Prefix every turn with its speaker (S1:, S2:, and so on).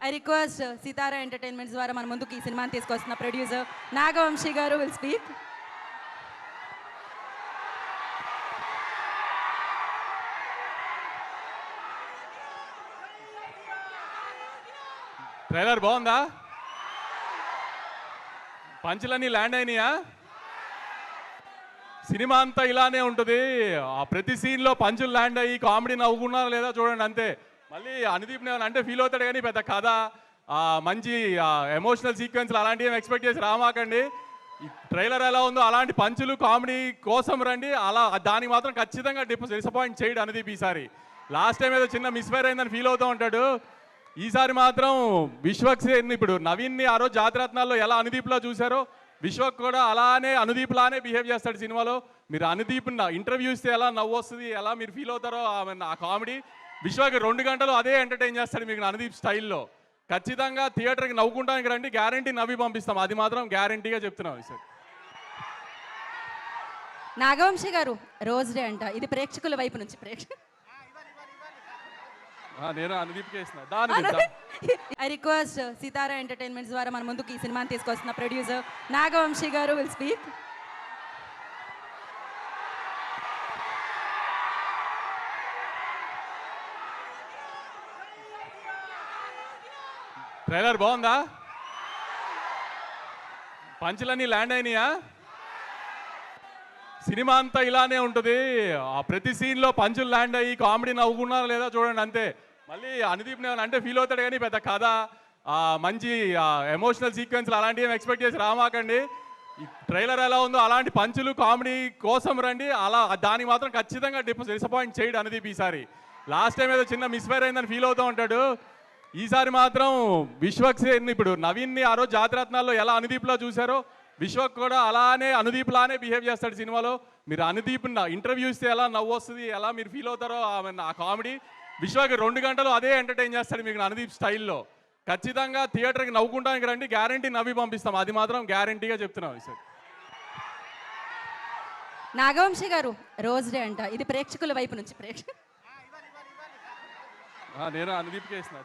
S1: I request Sitara entertainments ద్వారా మన ముందుకు ఈ సినిమాని తీసుకొస్తున్న ప్రొడ్యూసర్ నాగవంశీ గారు విల్ స్పీక్.
S2: ట్రైలర్ బాగుందా? పంచులన్నీ ల్యాండ్ అయినాయా? సినిమా అంతా ఇలానే ఉంటుంది. ఆ ప్రతి సీన్లో పంచులు ల్యాండ్ అయ్యి కామెడీ నవ్వుకున్నారా లేదా చూడండి అంతే. మళ్ళీ అనుదీప్ అంటే ఫీల్ అవుతాడు కానీ పెద్ద కథ మంచి ఎమోషనల్ సీక్వెన్స్లు అలాంటివి ఏం ఎక్స్పెక్ట్ చేసి రామాకండి. ఈ ట్రైలర్ ఎలా ఉందో అలాంటి పంచులు కామెడీ కోసం రండి. అలా దానికి మాత్రం ఖచ్చితంగా డిసప్పాయింట్ చేయడు అనుదీప్ ఈసారి. లాస్ట్ టైం ఏదో చిన్న మిస్ఫైర్ అయిందని ఫీల్ అవుతూ ఉంటాడు. ఈసారి మాత్రం విశ్వక్ ఇప్పుడు నవీన్ని ఆ రోజు జాతిరత్నాల్లో ఎలా అనుదీప్లా చూశారో విశ్వక్ కూడా అలానే అనుదీప్ లానే బిహేవ్ చేస్తాడు సినిమాలో. మీరు అనుదీప్ ఇంటర్వ్యూ ఇస్తే ఎలా నవ్వు వస్తుంది, ఎలా మీరు ఫీల్ అవుతారో ఆ కామెడీ విశ్వక్ 2 గంటలు అదే ఎంటర్టైన్ చేస్తాడు మీకు అనుదీప్ స్టైల్లో. ఖచ్చితంగా థియేటర్కి నవ్వుకుంటానికి రండి, గ్యారంటీ నవ్వి పంపిస్తాం, అది మాత్రం గ్యారంటీగా చెప్తున్నాం సార్.
S1: నాగవంశీ గారు రోజ్ డే అంట, ఇది ప్రేక్షకుల వైపు నుంచి
S2: నేను అనుదీప్కే ఇస్తున్నా.
S1: ఐ రిక్వెస్ట్ సితారా ఎంటర్టైన్మెంట్స్ ద్వారా మన ముందుకు ఈ సినిమాని తీసుకొస్తున్న ప్రొడ్యూసర్ నాగవంశీ గారు విల్ స్పీక్.
S2: ట్రైలర్ బాగుందా? పంచులన్నీ ల్యాండ్ అయినాయా? సినిమా అంతా ఇలానే ఉంటుంది. ఆ ప్రతి సీన్లో పంచులు ల్యాండ్ అయ్యి కామెడీ నవ్వుకున్నారా లేదా చూడండి అంతే. మళ్ళీ అనుదీప్ అంటే ఫీల్ అవుతాడు కానీ పెద్ద కథ మంచి ఎమోషనల్ సీక్వెన్స్లు అలాంటివి ఏం ఎక్స్పెక్ట్ చేసి రామాకండి. ఈ ట్రైలర్ ఎలా ఉందో అలాంటి పంచులు కామెడీ కోసం రండి. అలా దానికి మాత్రం ఖచ్చితంగా డిసప్పాయింట్ చేయడు అనుదీప్ ఈసారి. లాస్ట్ టైం ఏదో చిన్న మిస్ఫైర్ అయిందని ఫీల్ అవుతూ ఉంటాడు. ఈసారి మాత్రం విశ్వక్ ఇప్పుడు నవీన్ని ఆ రోజు జాతిరత్నాల్లో ఎలా అనుదీప్లా చూశారో విశ్వక్ కూడా అలానే అనుదీప్ లానే బిహేవ్ చేస్తాడు సినిమాలో. మీరు అనుదీప్ ఇంటర్వ్యూ ఇస్తే ఎలా నవ్వు వస్తుంది, ఎలా మీరు ఫీల్ అవుతారో ఆ కామెడీ విశ్వక్ 2 గంటలు అదే ఎంటర్టైన్ చేస్తాడు మీకు అనుదీప్ స్టైల్లో. ఖచ్చితంగా థియేటర్కి నవ్వుకుంటానికి రండి, గ్యారంటీ నవ్వి పంపిస్తాం, అది మాత్రం గ్యారంటీగా చెప్తున్నాం సార్.
S1: నాగవంశీ గారు రోజ్ డే అంట, ఇది ప్రేక్షకుల వైపు నుంచి
S2: నేను అనుదీప్కే ఇస్తున్నా.